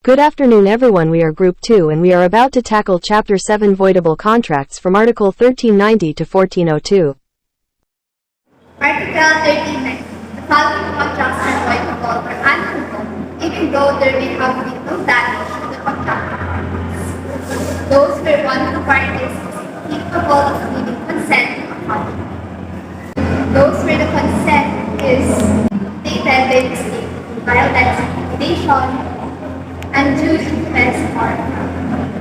Good afternoon everyone, we are Group 2 and we are about to tackle Chapter 7 Voidable Contracts from Article 1390 to 1402. Article 1390. The following contracts are voidable or unlawful, even though there may have been no damage to the contract. Those where one of the parties is incapable of giving consent to a contract. Those where the consent is obtained by mistake, violence, intimidation, undue influence, or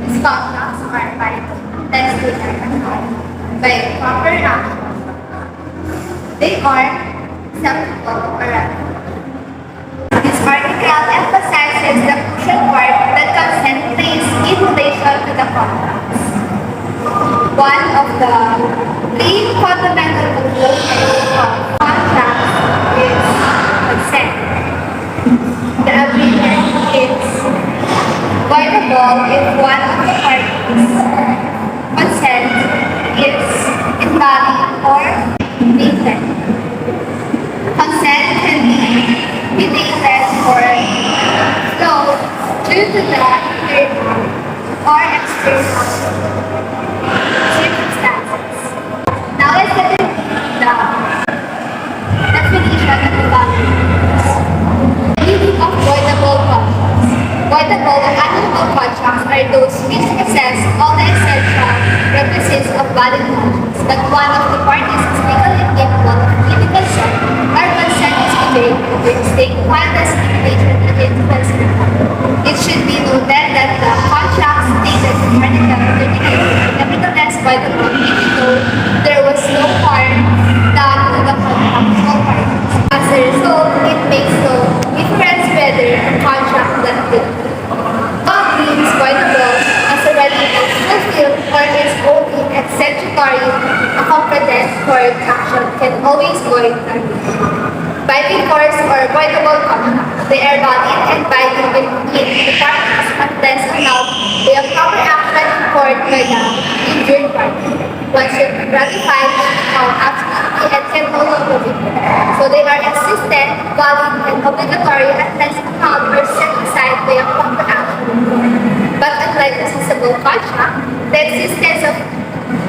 these contracts are violated unless they are annulled by proper action. They are acceptable or ratifiable. This article emphasizes the crucial part that consent plays in relation to the contracts. One of the three fundamental components of contracts is consent. The agreement is voidable if one of the parties' consent is invalid or defective. Consent can be deleted or flowed due to the internal or external circumstances. Now let's get into the definition of the value. Meaning of voidable contracts. Voidable and unlawful contracts are those which possess all the essential requisites of valid contracts, but one of the parties is legally capable of giving consent, or consent is given to which they while the stipulation and influence. It should be noted that the contracts stated in Article 38 are nevertheless voidable even though there was no harm done to the contractual parties. As a result, it makes no difference whether the contract that is voidable as a relevant fulfilled or is only executory, a competent court action can always void the agreement. Binding force or voidable contracts, they are valid and binding between the parties unless annulled by a proper action in court by the injured party. Once ratified, absolutely and can no longer be void. So they are existent, valid, and obligatory unless annulled or set aside by a proper action in court. But unlike a cessable contract, the existence of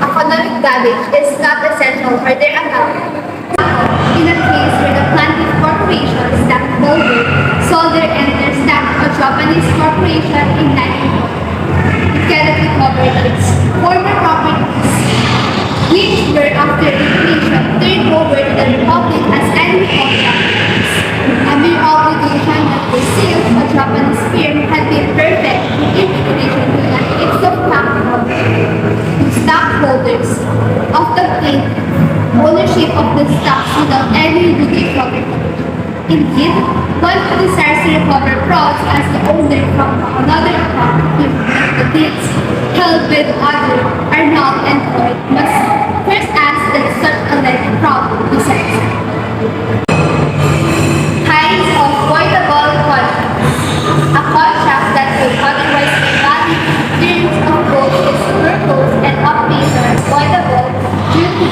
economic damage is not essential or they're annulled. In a case where the plaintiff corporation stock holder sold their entire stock to a Japanese corporation in 1940, it cannot recover its former properties, which were after inflation turned over to the Republic as enemy contractors. A mere obligation that the sale to a Japanese firm had been perfect in relation to an ipso facto stockholders of the plaintiff ownership of the stocks without any judicial recognition. Indeed, one who desires to recover frauds as the owner from another account if the deeds held by the other are not employed must first ask that such alleged fraud be satisfied. Kinds of voidable contracts. A contract that would otherwise be valid in terms of both its purpose and operation is voidable due to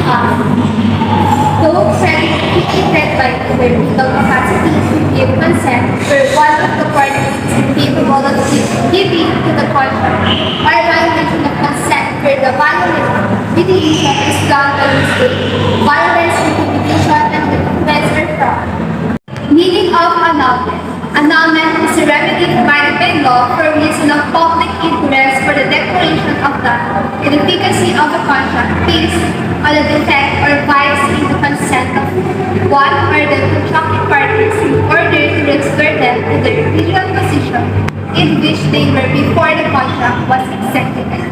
though credited by their legal capacity to give consent where one of the parties is incapable of giving to the contract, or violation of consent where the violation is done by mistake, violence, intimidation, and influence or fraud. Meaning of annulment. Annulment is a remedy provided by law for reason of public interest for the declaration of the inefficacy of a contract based on a defect or vice in the consent of one or the contracting parties in order to restore them to their original position in which they were before the contract was executed.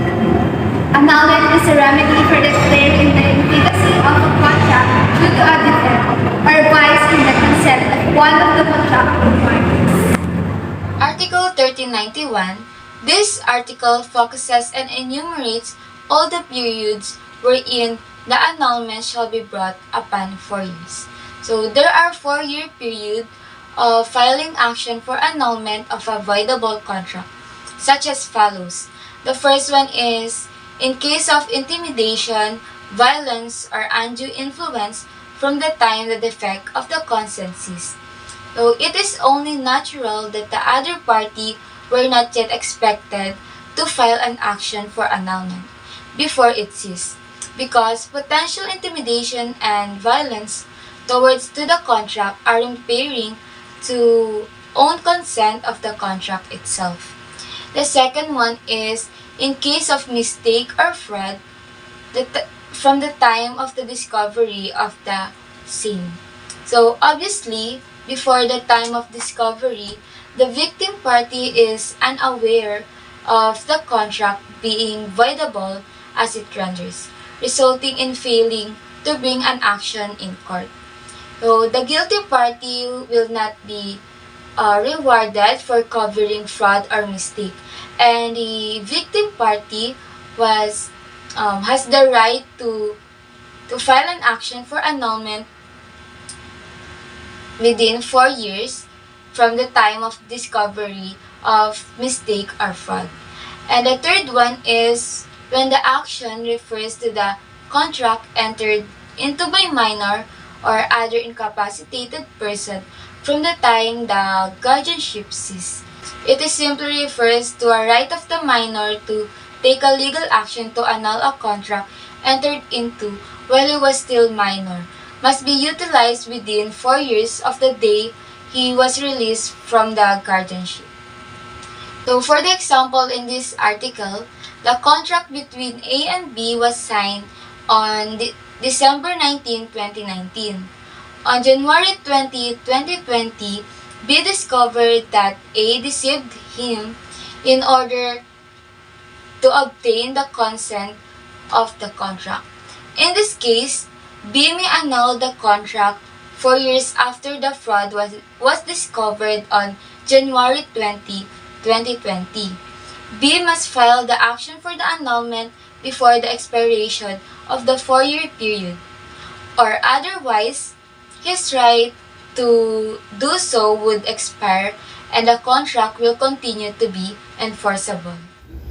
Annulment is a remedy for declaring the inefficacy of a contract due to a defect or vice in the consent of one of the contracting parties. Article 1391. This article focuses and enumerates all the periods wherein the annulment shall be brought upon 4 years. So there are 4-year period of filing action for annulment of a voidable contract, such as follows. The first one is in case of intimidation, violence, or undue influence from the time the defect of the consent ceased. So it is only natural that the other party were not yet expected to file an action for annulment before it ceased, because potential intimidation and violence towards to the contract are impairing to own consent of the contract itself. The second one is in case of mistake or fraud from the time of the discovery of the same. So obviously, before the time of discovery, the victim party is unaware of the contract being voidable as it renders, resulting in failing to bring an action in court. So the guilty party will not be rewarded for covering fraud or mistake, and the victim party was has the right to file an action for annulment within 4 years from the time of discovery of mistake or fraud. And the third one is when the action refers to the contract entered into by minor or other incapacitated person from the time the guardianship ceased. It is simply refers to a right of the minor to take a legal action to annul a contract entered into while he was still minor, must be utilized within 4 years of the day he was released from the guardianship. So for the example in this article, the contract between A and B was signed on December 19, 2019. On January 20, 2020, B discovered that A deceived him in order to obtain the consent of the contract. In this case, B may annul the contract 4 years after the fraud was discovered on January 20, 2020. B must file the action for the annulment before the expiration of the 4-year period, or otherwise, his right to do so would expire and the contract will continue to be enforceable.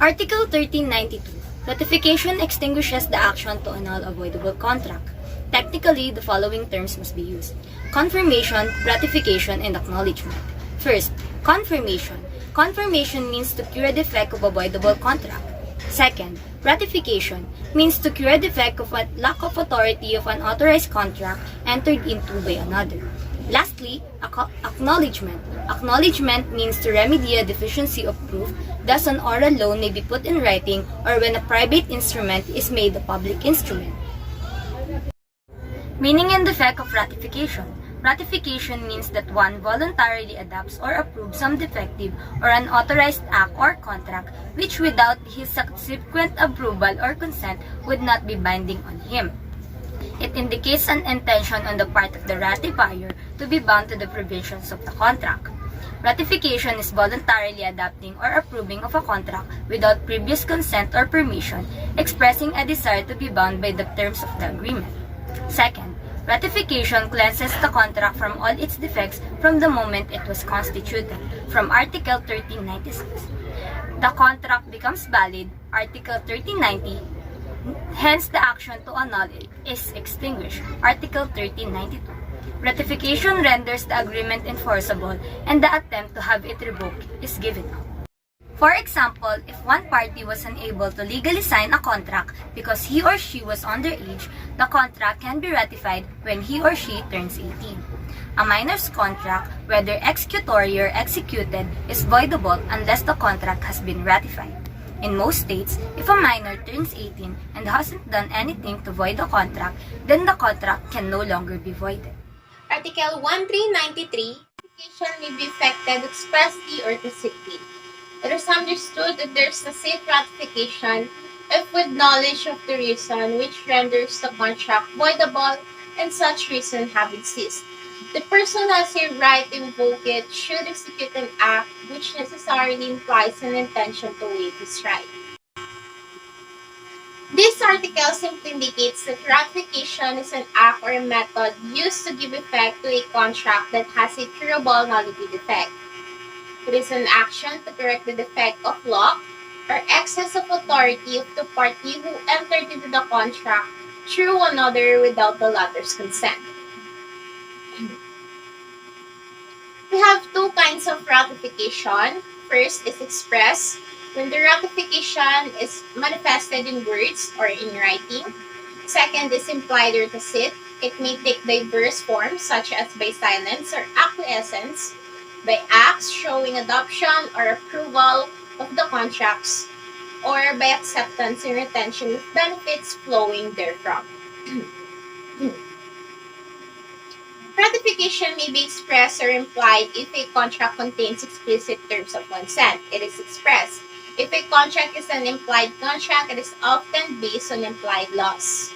Article 1392. Ratification extinguishes the action to annul a voidable contract. Technically, the following terms must be used: confirmation, ratification, and acknowledgement. First, confirmation. Confirmation means to cure a defect of a voidable contract. Second, ratification means to cure a defect of a lack of authority of an authorized contract entered into by another. Lastly, acknowledgement. Acknowledgement means to remedy a deficiency of proof, thus an oral loan may be put in writing or when a private instrument is made a public instrument. Meaning and effect of ratification. Ratification means that one voluntarily adopts or approves some defective or unauthorized act or contract which without his subsequent approval or consent would not be binding on him. It indicates an intention on the part of the ratifier to be bound to the provisions of the contract. Ratification is voluntarily adopting or approving of a contract without previous consent or permission, expressing a desire to be bound by the terms of the agreement. Second, ratification cleanses the contract from all its defects from the moment it was constituted, from Article 1396. The contract becomes valid, Article 1390, hence the action to annul it is extinguished, Article 1392. Ratification renders the agreement enforceable and the attempt to have it revoked is given up. For example, if one party was unable to legally sign a contract because he or she was underage, the contract can be ratified when he or she turns 18. A minor's contract, whether executory or executed, is voidable unless the contract has been ratified. In most states, if a minor turns 18 and hasn't done anything to void the contract, then the contract can no longer be voided. Article 1393, ratification may be effected expressly or tacitly. It is understood that there is a safe ratification if with knowledge of the reason which renders the contract voidable and such reason having ceased. The person has a right to invoke it should execute an act which necessarily implies an intention to waive his right. This article simply indicates that ratification is an act or a method used to give effect to a contract that has a curable nullity defect. It is an action to correct the defect of law or excess of authority of the party who entered into the contract through another without the latter's consent. We have two kinds of ratification. first is express, when the ratification is manifested in words or in writing. Second is implied or tacit. It may take diverse forms such as by silence or acquiescence, by acts showing adoption or approval of the contracts, or by acceptance and retention of benefits flowing therefrom. Ratification may be expressed or implied if a contract contains explicit terms of consent. It is expressed. If a contract is an implied contract, it is often based on implied laws.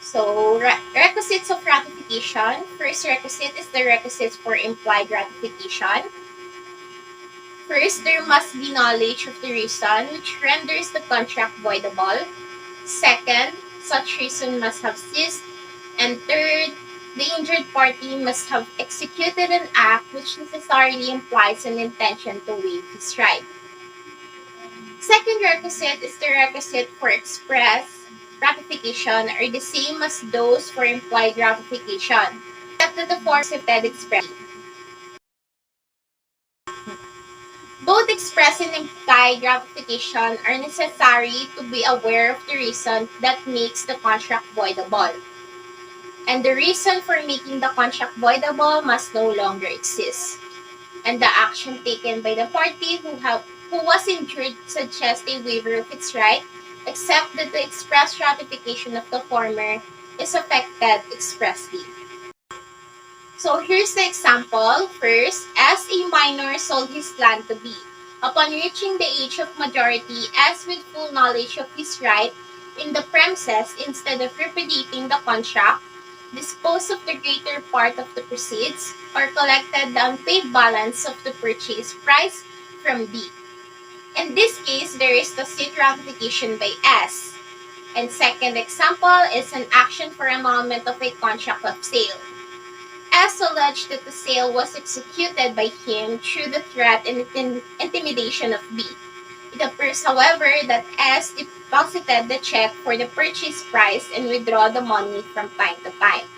So, requisites of ratification. First requisite is the requisites for implied ratification. First, there must be knowledge of the reason which renders the contract voidable. Second, such reason must have ceased. And third, the injured party must have executed an act which necessarily implies an intention to waive his right. Second requisite is the requisite for express ratification are the same as those for implied ratification, except that the form accepted expressly. Both express and implied ratification are necessary to be aware of the reason that makes the contract voidable. And the reason for making the contract voidable must no longer exist. And the action taken by the party who was injured suggests a waiver of its right, except that the express ratification of the former is affected expressly. So here's the example. First, as a minor sold his land to B. Upon reaching the age of majority, as with full knowledge of his right in the premises, instead of repudiating the contract, disposed of the greater part of the proceeds, or collected the unpaid balance of the purchase price from B. In this case, there is tacit ratification by S. And second example is an action for annulment of a contract of sale. S alleged that the sale was executed by him through the threat and intimidation of B. It appears, however, that S deposited the check for the purchase price and withdraw the money from time to time.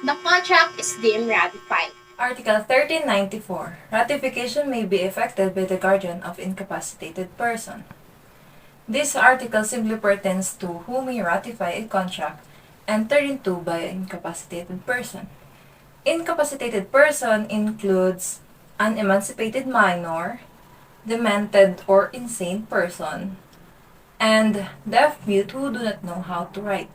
The contract is deemed ratified. Article 1394. Ratification may be effected by the guardian of incapacitated person. This article simply pertains to who may ratify a contract entered into by an incapacitated person. Incapacitated person includes an emancipated minor, demented or insane person, and deaf-mute who do not know how to write.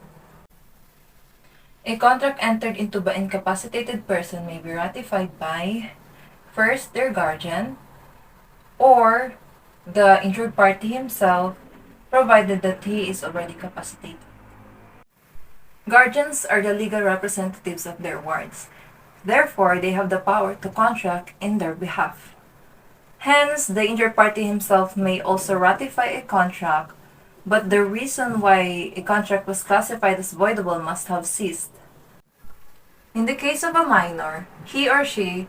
A contract entered into by incapacitated person may be ratified by, first, their guardian, or the injured party himself, provided that he is already capacitated. Guardians are the legal representatives of their wards. Therefore, they have the power to contract in their behalf. Hence, the injured party himself may also ratify a contract, but the reason why a contract was classified as voidable must have ceased. In the case of a minor, he or she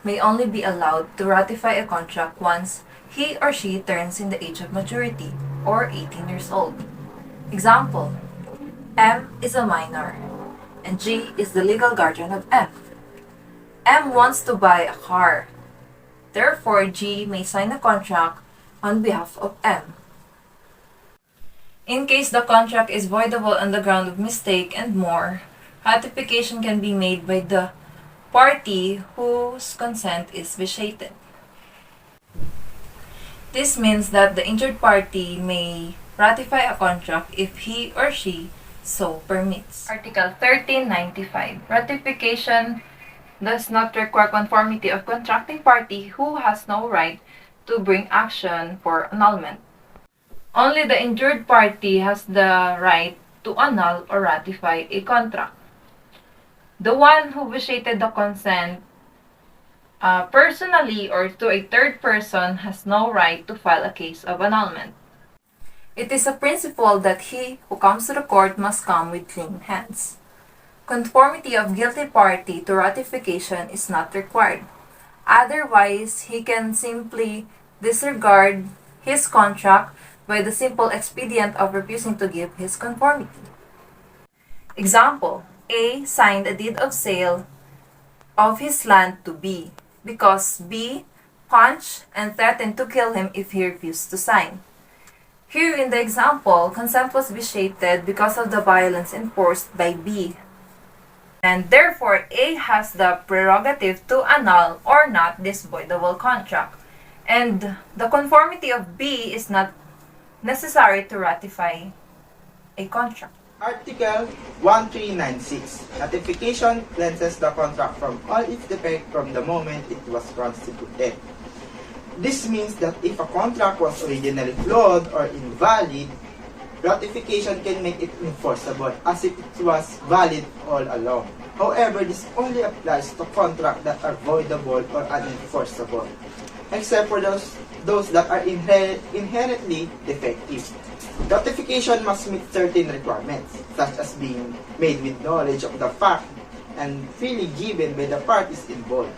may only be allowed to ratify a contract once he or she turns in the age of maturity, or 18 years old. Example, M is a minor, and G is the legal guardian of M. M wants to buy a car. Therefore, G may sign a contract on behalf of M. In case the contract is voidable on the ground of mistake and more, ratification can be made by the party whose consent is vitiated. This means that the injured party may ratify a contract if he or she so permits. Article 1395. Ratification does not require conformity of contracting party who has no right to bring action for annulment. Only the injured party has the right to annul or ratify a contract. The one who vitiated the consent personally or to a third person has no right to file a case of annulment. It is a principle that he who comes to the court must come with clean hands. Conformity of guilty party to ratification is not required. Otherwise, he can simply disregard his contract by the simple expedient of refusing to give his conformity. Example, A signed a deed of sale of his land to B because B punch, and threatened to kill him if he refused to sign. Here in the example, consent was vitiated because of the violence enforced by B. And therefore, A has the prerogative to annul or not this voidable contract. And the conformity of B is not necessary to ratify a contract. Article 1396. Ratification cleanses the contract from all its defects from the moment it was constituted. This means that if a contract was originally flawed or invalid, ratification can make it enforceable as if it was valid all along. However, this only applies to contracts that are voidable or unenforceable, except for those that are inherently defective. Ratification must meet certain requirements, such as being made with knowledge of the fact and freely given by the parties involved.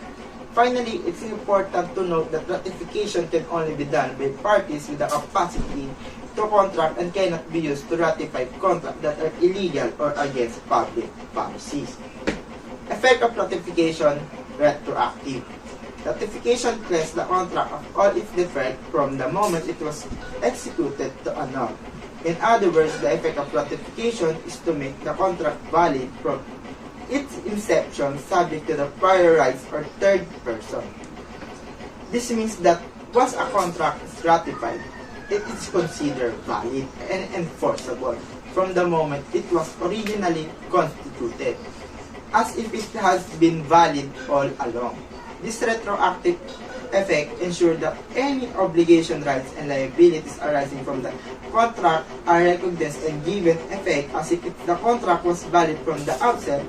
Finally, it's important to note that ratification can only be done by parties with the capacity to contract and cannot be used to ratify contracts that are illegal or against public policies. Effect of ratification, retroactive. Ratification cleans the contract of all its defects from the moment it was executed to annul. In other words, the effect of ratification is to make the contract valid from its inception subject to the prior rights or third person. This means that once a contract is ratified, it is considered valid and enforceable from the moment it was originally constituted, as if it has been valid all along. This retroactive effect ensures that any obligation, rights, and liabilities arising from the contract are recognized and given effect as if the contract was valid from the outset.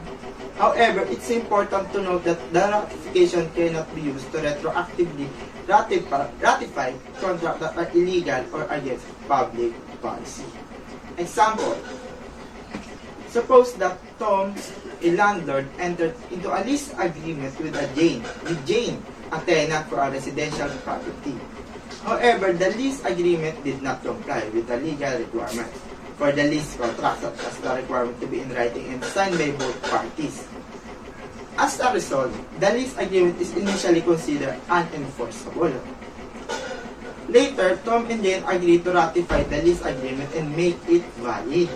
However, it's important to note that the ratification cannot be used to retroactively ratify contracts that are illegal or against public policy. Example: suppose that Tom, a landlord, entered into a lease agreement with Jane, a tenant for a residential property. However, the lease agreement did not comply with the legal requirements for the lease contract, such as the requirement to be in writing and signed by both parties. As a result, the lease agreement is initially considered unenforceable. Later, Tom and Jane agreed to ratify the lease agreement and make it valid.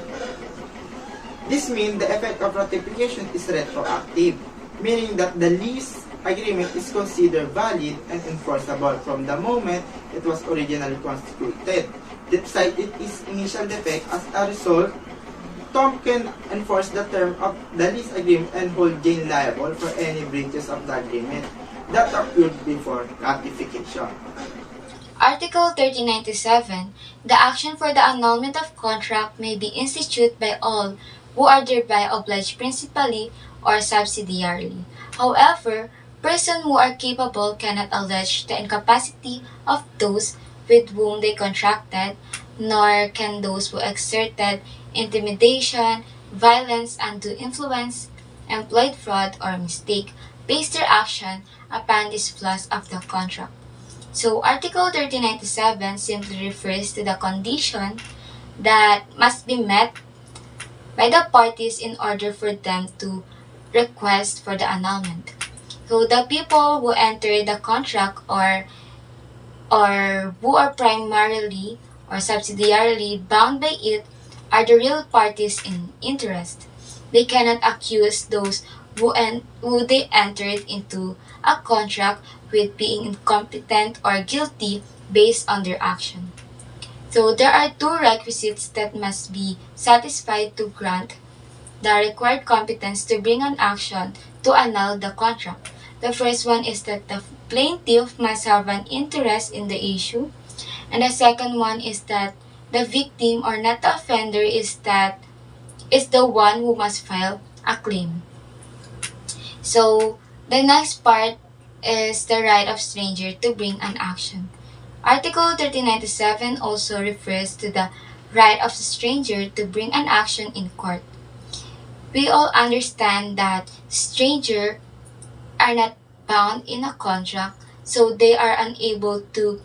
This means the effect of ratification is retroactive, meaning that the lease agreement is considered valid and enforceable from the moment it was originally constituted, despite its initial defect. As a result, Tom can enforce the term of the lease agreement and hold Jane liable for any breaches of the agreement that occurred before ratification. Article 1397. The action for the annulment of contract may be instituted by all who are thereby obliged principally or subsidiarily. However, persons who are capable cannot allege the incapacity of those with whom they contracted, nor can those who exerted intimidation, violence, undue influence, employed fraud, or mistake base their action upon these flaws of the contract. So, Article 1397 simply refers to the condition that must be met by the parties in order for them to request for the annulment. So, the people who enter the contract or who are primarily or subsidiarily bound by it are the real parties in interest. They cannot accuse those who they entered into a contract with being incompetent or guilty based on their action. So there are two requisites that must be satisfied to grant the required competence to bring an action to annul the contract. The first one is that the plaintiff must have an interest in the issue, and the second one is that the victim or not the offender is the one who must file a claim. So the next part is the right of stranger to bring an action. Article 1397 also refers to the right of the stranger to bring an action in court. We all understand that strangers are not bound in a contract, so they are unable to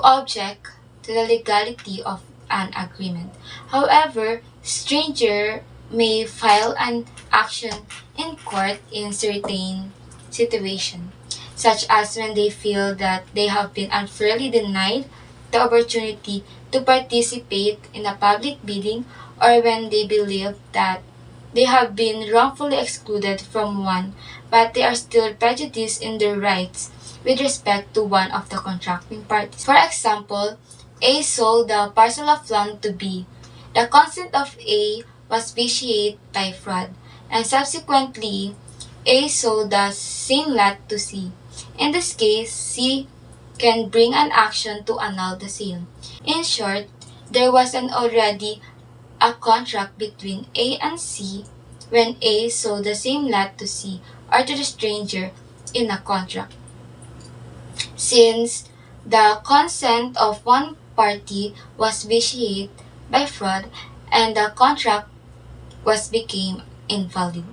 object to the legality of an agreement. However, stranger may file an action in court in certain situation. such as when they feel that they have been unfairly denied the opportunity to participate in a public bidding, or when they believe that they have been wrongfully excluded from one, but they are still prejudiced in their rights with respect to one of the contracting parties. For example, A sold the parcel of land to B. The consent of A was vitiated by fraud, and subsequently, A sold the same lot to C. In this case, C can bring an action to annul the sale. In short, there was already a contract between A and C when A sold the same lot to C or to the stranger in a contract. Since the consent of one party was vitiated by fraud and the contract became invalid.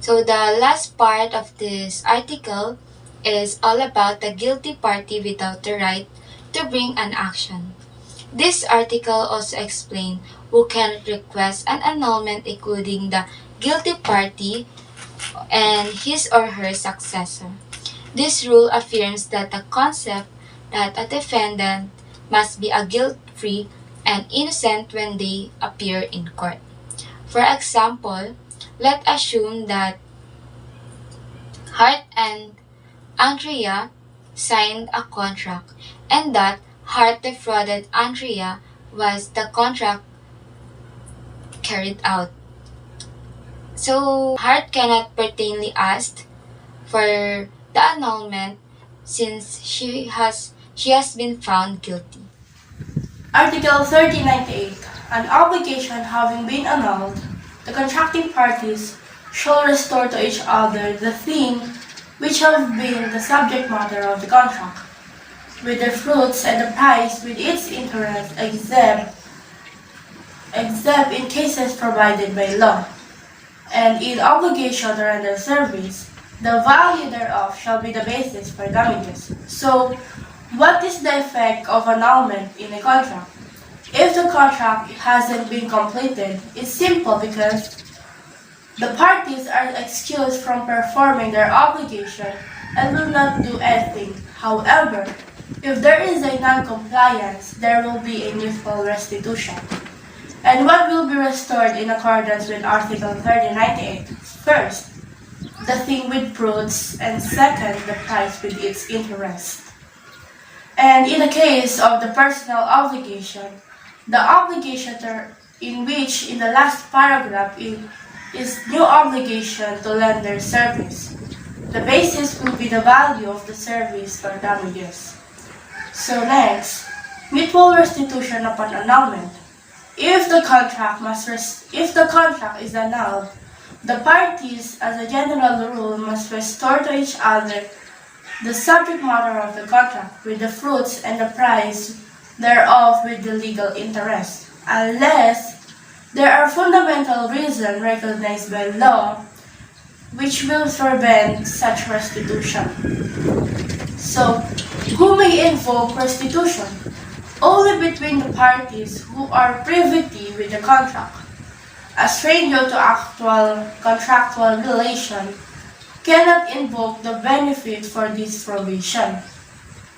So the last part of this article is all about the guilty party without the right to bring an action. This article also explains who can request an annulment, including the guilty party and his or her successor. This rule affirms that the concept that a defendant must be a guilt-free and innocent when they appear in court. For example, let's assume that Hart and Andrea signed a contract and that Hart defrauded Andrea was the contract carried out. So Hart cannot pertinently ask for the annulment since she has been found guilty. Article 1398. An obligation having been annulled, the contracting parties shall restore to each other the thing which have been the subject matter of the contract, with the fruits and the price with its interest, except in cases provided by law, and in obligation to render service, the value thereof shall be the basis for damages. So, what is the effect of annulment in a contract? If the contract hasn't been completed, it's simple because the parties are excused from performing their obligation and will not do anything. However, if there is a non-compliance, there will be a mutual restitution. And what will be restored in accordance with Article 1398? First, the thing with fruits, and second, the price with its interest. And in the case of the personal obligation, the obligator in which in the last paragraph is new obligation to lend their service. The basis will be the value of the service for damages. So next, mutual restitution upon annulment. If the contract is annulled, the parties, as a general rule, must restore to each other the subject matter of the contract with the fruits and the price thereof with the legal interest, unless there are fundamental reasons recognized by law which will prevent such restitution. So, who may invoke restitution? Only between the parties who are privy with the contract. A stranger to actual contractual relation cannot invoke the benefit for this provision.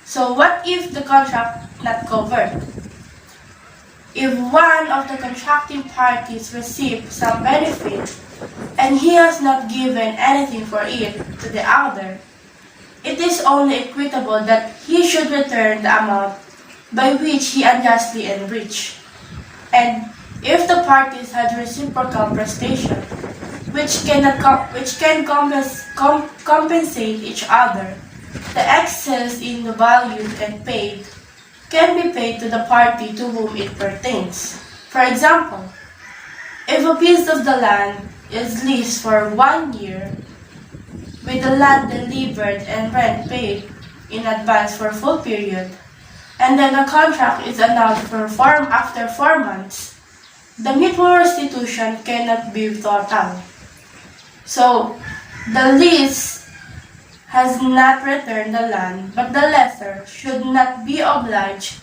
So what if the contract not covered? If one of the contracting parties receives some benefit and he has not given anything for it to the other, it is only equitable that he should return the amount by which he unjustly enriched. And if the parties had reciprocal prestation, which can compensate each other, the excess in the value can be paid to the party to whom it pertains. For example, if a piece of the land is leased for 1 year, with the land delivered and rent paid in advance for a full period, and then a contract is annulled after 4 months, the mutual restitution cannot be total. So, the lease has not returned the land, but the lessor should not be obliged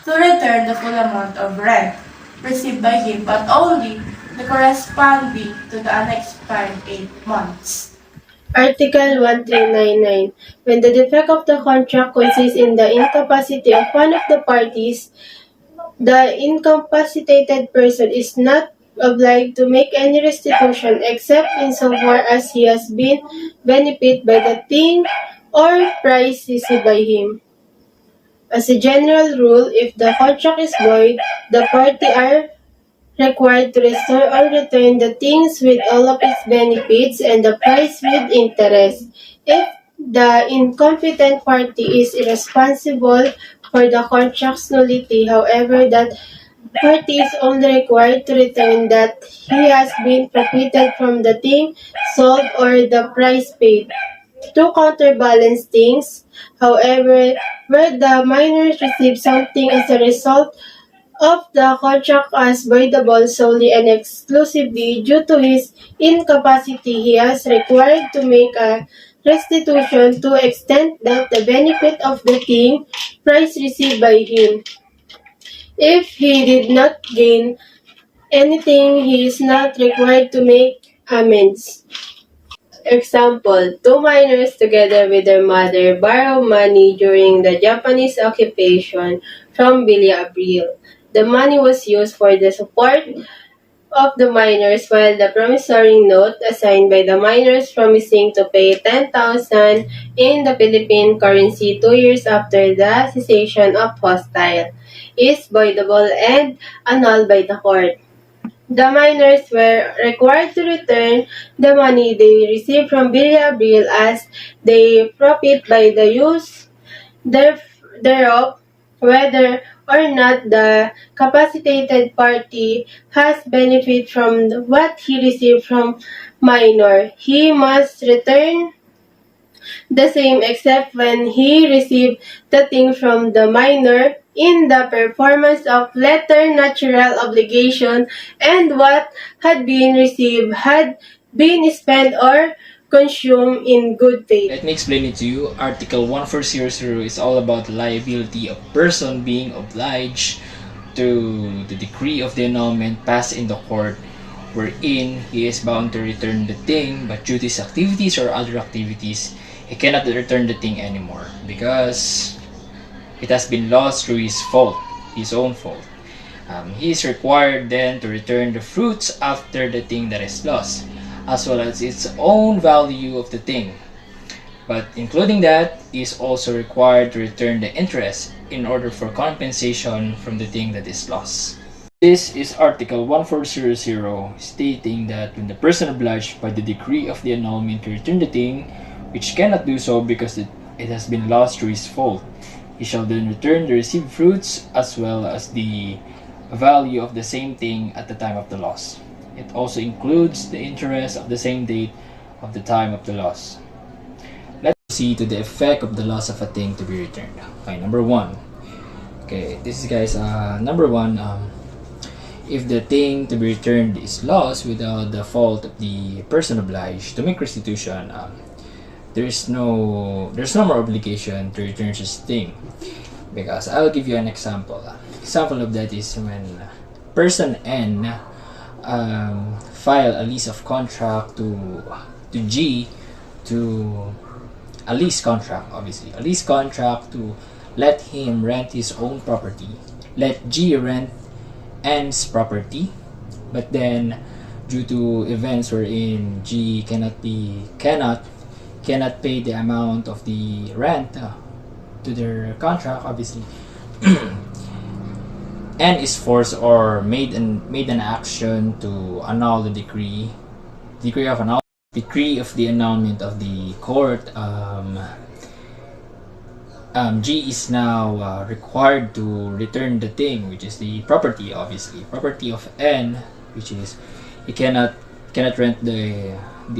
to return the full amount of rent received by him, but only the corresponding to the unexpired 8 months. Article 1399. When the defect of the contract consists in the incapacity of one of the parties, the incapacitated person is not obliged to make any restitution except insofar as he has been benefited by the thing or price received by him. As a general rule, if the contract is void, the party are required to restore or return the things with all of its benefits and the price with interest. If the incompetent party is irresponsible for the contract's nullity, however, that party is only required to return that he has been profited from the thing sold or the price paid. To counterbalance things, however, where the minors receive something as a result of the contract as voidable solely and exclusively due to his incapacity, he is required to make a restitution to extent that the benefit of the thing price received by him. If he did not gain anything, he is not required to make amends. Example, two miners together with their mother borrow money during the Japanese occupation from Villa Abril. The money was used for the support of the miners while the promissory note assigned by the miners promising to pay 10,000 in the Philippine currency 2 years after the cessation of hostile is voidable and annulled by the court. The miners were required to return the money they received from Villa Abril as they profit by the use thereof, whether or not the capacitated party has benefit from what he received from minor. He must return the same except when he received the thing from the minor in the performance of letter natural obligation and what had been received had been spent or consumed in good faith. Let me explain it to you. Article 1400 is all about liability of person being obliged to the decree of the annulment passed in the court wherein he is bound to return the thing, but due to his activities or other activities, he cannot return the thing anymore because it has been lost through his fault, his own fault. He is required then to return the fruits after the thing that is lost, as well as its own value of the thing. But including that, he is also required to return the interest in order for compensation from the thing that is lost. This is Article 1400 stating that when the person obliged by the decree of the annulment to return the thing, which cannot do so because it has been lost through his fault, he shall then return the received fruits as well as the value of the same thing at the time of the loss. It also includes the interest of the same date of the time of the loss. Let's see to the effect of the loss of a thing to be returned. Okay, number one. Okay, this is guys, number one, if the thing to be returned is lost without the fault of the person obliged to make restitution, there's no more obligation to return such thing, because I'll give you an example. Example of that is when person N file a lease of contract to G, to a lease contract, obviously a lease contract to let him rent his own property, let G rent N's property, but then due to events wherein G cannot pay the amount of the rent to their contract, obviously N is forced or made an action to annul the decree of the annulment of the court. G is now required to return the thing, which is the property, obviously property of N, which is he cannot rent the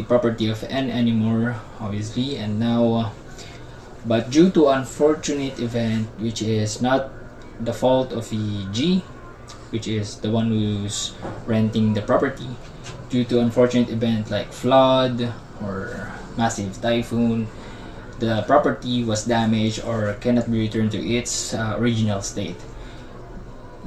property of N anymore, obviously, and now but due to unfortunate event, which is not the fault of the G, which is the one who's renting the property, due to unfortunate event like flood or massive typhoon, the property was damaged or cannot be returned to its original state,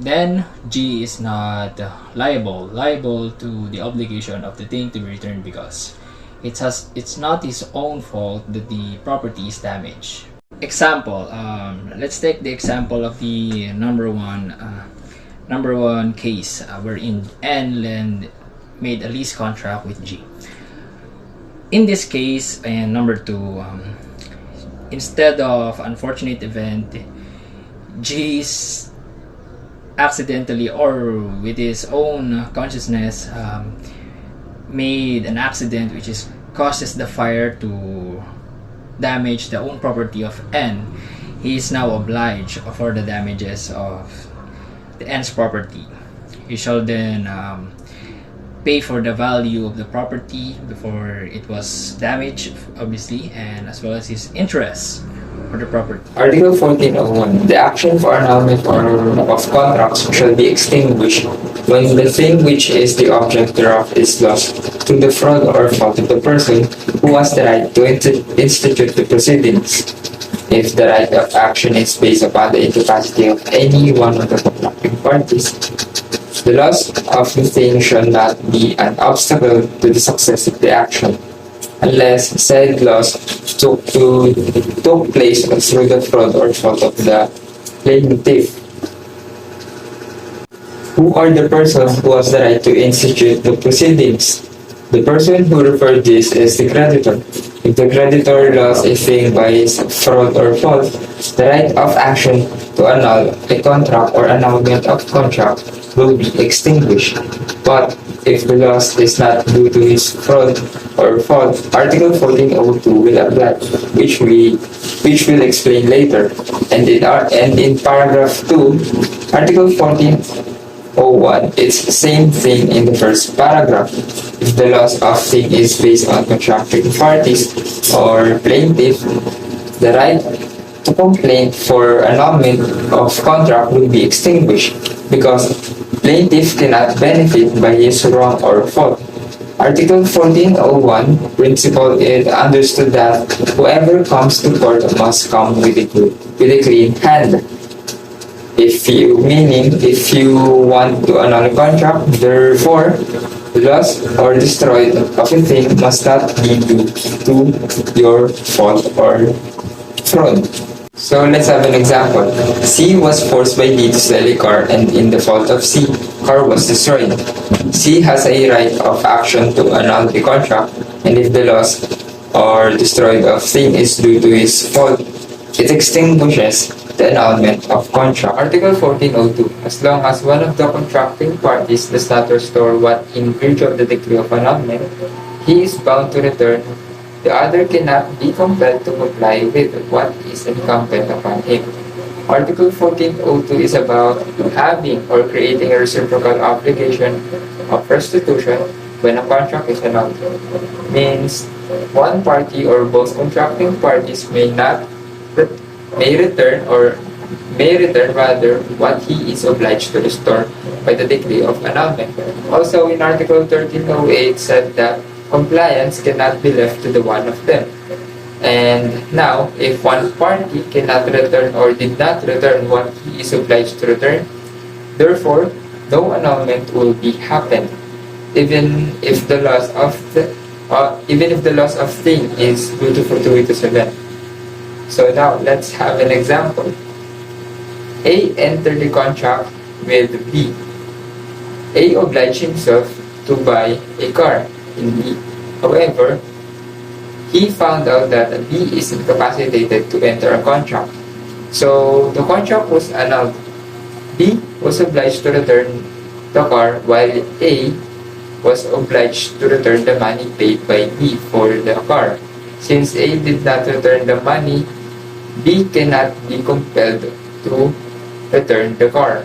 then G is not liable to the obligation of the thing to be returned because It's not his own fault that the property is damaged. Example, let's take the example of the number one case wherein N made a lease contract with G. In this case, and number two, instead of unfortunate event, G's accidentally or with his own consciousness made an accident which is causes the fire to damage the own property of N. He is now obliged for the damages of the N's property. He shall then pay for the value of the property before it was damaged, obviously, and as well as his interest for the property. Article 1401. The action for annulment or of contracts shall be extinguished when the thing which is the object thereof is lost through the fraud or fault of the person who has the right to institute the proceedings. If the right of action is based upon the incapacity of any one of the contracting parties, the loss of the thing shall not be an obstacle to the success of the action, unless said loss took place through the fraud or fault of the plaintiff. Who are the persons who has the right to institute the proceedings? The person who referred this is the creditor. If the creditor lost a thing by fraud or fault, the right of action to annul a contract or annulment of contract will be extinguished. But if the loss is not due to his fraud or fault, Article 1402 will apply, which we'll explain later. And in paragraph 2, Article 1401, it's the same thing in the first paragraph. If the loss of thing is based on contracting parties or plaintiff, the right to complain for annulment of contract will be extinguished because plaintiff cannot benefit by his wrong or fault. Article 1401 principle is understood that whoever comes to court must come with a clean hand. If you want to annul a contract, therefore, loss or destroyed of a thing must not be due to your fault or fraud. So let's have an example. C was forced by D to sell a car, and in the fault of C, car was destroyed. C has a right of action to annul the contract, and if the loss or destroyed of thing is due to his fault, it extinguishes the annulment of contract. Article 1402. As long as one of the contracting parties does not restore what in virtue of the decree of annulment, he is bound to return. The other cannot be compelled to comply with what is incumbent upon him. Article 1402 is about having or creating a reciprocal obligation of restitution when a contract is annulled. Means one party or both contracting parties may return rather what he is obliged to restore by the decree of annulment. Also in Article 1308 said that compliance cannot be left to the one of them. And now, if one party cannot return or did not return what he is obliged to return, therefore, no annulment will be happen, even if the loss of thing is due to fortuitous event. So now, let's have an example. A entered the contract with B. A obliged himself to buy a car in B. However, he found out that B is incapacitated to enter a contract. So the contract was annulled. B was obliged to return the car while A was obliged to return the money paid by B for the car. Since A did not return the money, B cannot be compelled to return the car.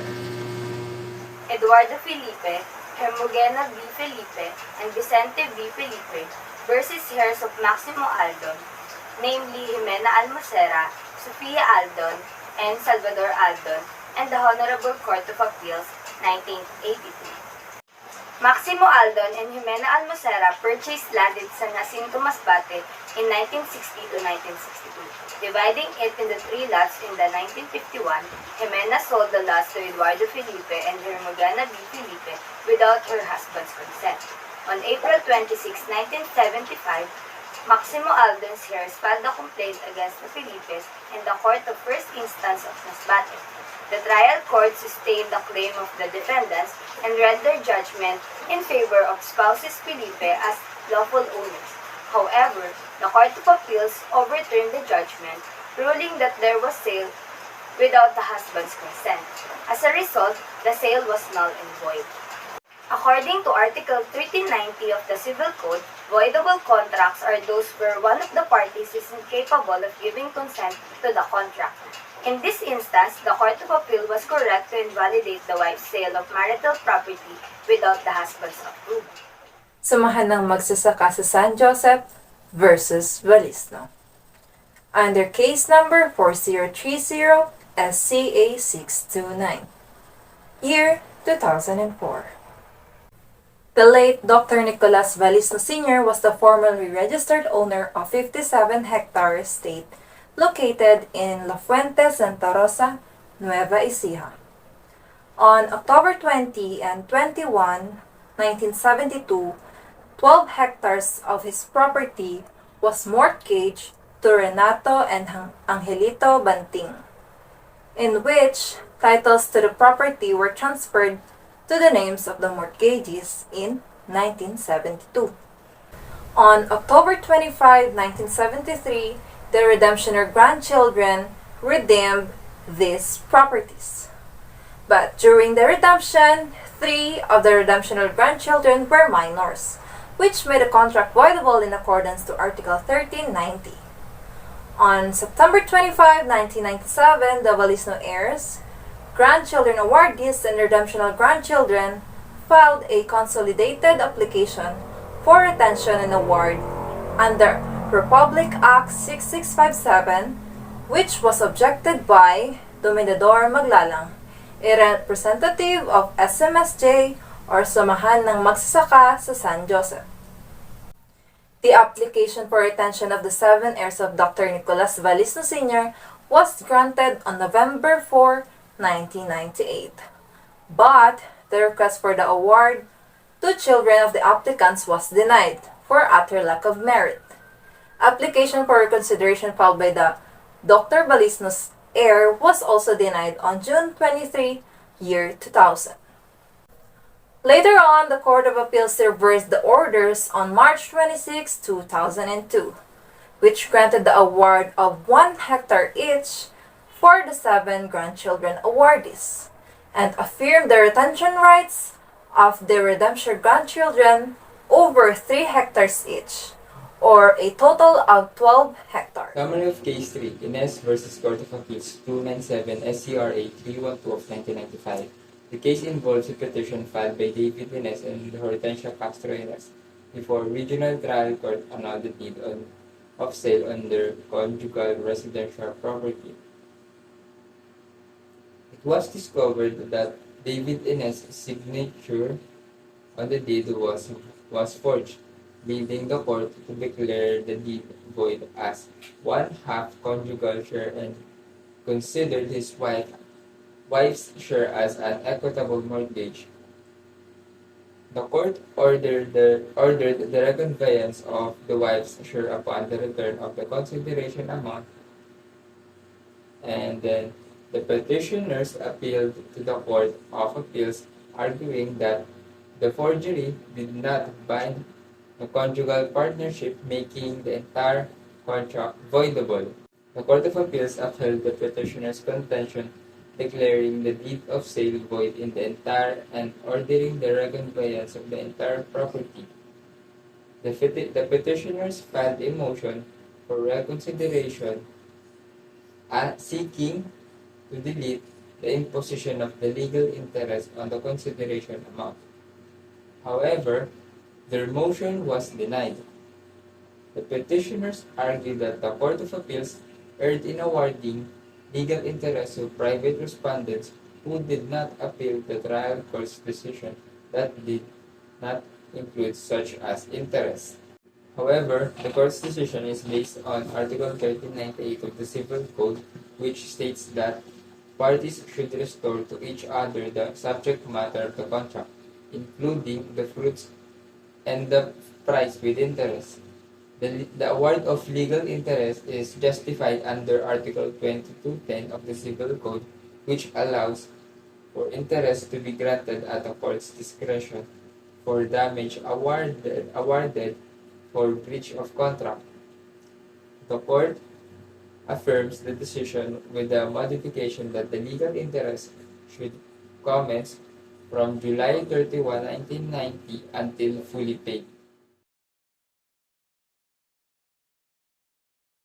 Eduardo Felipe, Hermogena V. Felipe, and Vicente V. Felipe versus heirs of Maximo Aldon, namely Jimena Almocera, Sofia Aldon, and Salvador Aldon, and the Honorable Court of Appeals, 1982. Maximo Aldon and Jimena Almocera purchased land in San Jacinto, Masbate in 1960 to 1962, dividing it into 3 lots. In the 1951, Jimena sold the lots to Eduardo Felipe and Hermogena V. Felipe without her husband's consent. On April 26, 1975, Maximo Alden's heirs filed a complaint against the Felipes in the Court of First Instance of Masbate. The trial court sustained the claim of the defendants and read their judgment in favor of spouses Felipe as lawful owners. However, the Court of Appeals overturned the judgment, ruling that there was sale without the husband's consent. As a result, the sale was null and void. According to Article 1390 of the Civil Code, voidable contracts are those where one of the parties is incapable of giving consent to the contract. In this instance, the Court of Appeal was correct to invalidate the wife's sale of marital property without the husband's approval. Samahan ng magsasaka sa San Joseph versus Valisno. Under case number 4030 SCA 629. Year 2004. The late Dr. Nicolas Valisno Sr. was the formerly registered owner of 57-hectare estate located in La Fuente, Santa Rosa, Nueva Ecija. On October 20 and 21, 1972, 12 hectares of his property was mortgaged to Renato and Angelito Banting, in which titles to the property were transferred to the names of the mortgagees in 1972. On October 25, 1973, the redemptioner grandchildren redeemed these properties. But during the redemption, 3 of the redemptioner grandchildren were minors, which made the contract voidable in accordance to Article 1390. On September 25, 1997, the Valisno heirs, grandchildren awardees, and redemptional grandchildren filed a consolidated application for retention and award under Republic Act 6657, which was objected by Dominador Maglalang, a representative of SMSJ or Samahan ng Magsasaka sa San Joseph. The application for retention of the 7 heirs of Dr. Nicolas Valisno Sr. was granted on November 4, 1998. But the request for the award to children of the applicants was denied for utter lack of merit. Application for reconsideration filed by the Dr. Valisno's heir was also denied on June 23, year 2000. Later on, the Court of Appeals reversed the orders on March 26, 2002, which granted the award of 1 hectare each for the 7 grandchildren awardees, and affirmed the retention rights of the redemption grandchildren over 3 hectares each, or a total of 12 hectares. Summary of Case 3, Ines versus Court of Appeals 297 SCRA 312 of 1995. The case involves a petition filed by David Ines and Hortensia Castro Ines before Regional Trial Court annulled the deed of sale on their conjugal residential property. It was discovered that David Ines' signature on the deed was forged, leading the court to declare the deed void as 1/2 conjugal share and considered his wife's share as an equitable mortgage. The court ordered the reconveyance of the wife's share upon the return of the consideration amount, and then the petitioners appealed to the Court of Appeals, arguing that the forgery did not bind the conjugal partnership, making the entire contract voidable. The Court of Appeals upheld the petitioner's contention, declaring the deed of sale void in the entire and ordering the reconveyance of the entire property. The petitioners filed a motion for reconsideration seeking to delete the imposition of the legal interest on the consideration amount. However, their motion was denied. The petitioners argued that the Court of Appeals erred in awarding legal interest to private respondents who did not appeal the trial court's decision that did not include such as interest. However, the court's decision is based on Article 1398 of the Civil Code, which states that parties should restore to each other the subject matter of the contract, including the fruits and the price with interest. The award of legal interest is justified under Article 2210 of the Civil Code, which allows for interest to be granted at the court's discretion for damage awarded for breach of contract. The court affirms the decision with the modification that the legal interest should commence from July 31, 1990 until fully paid.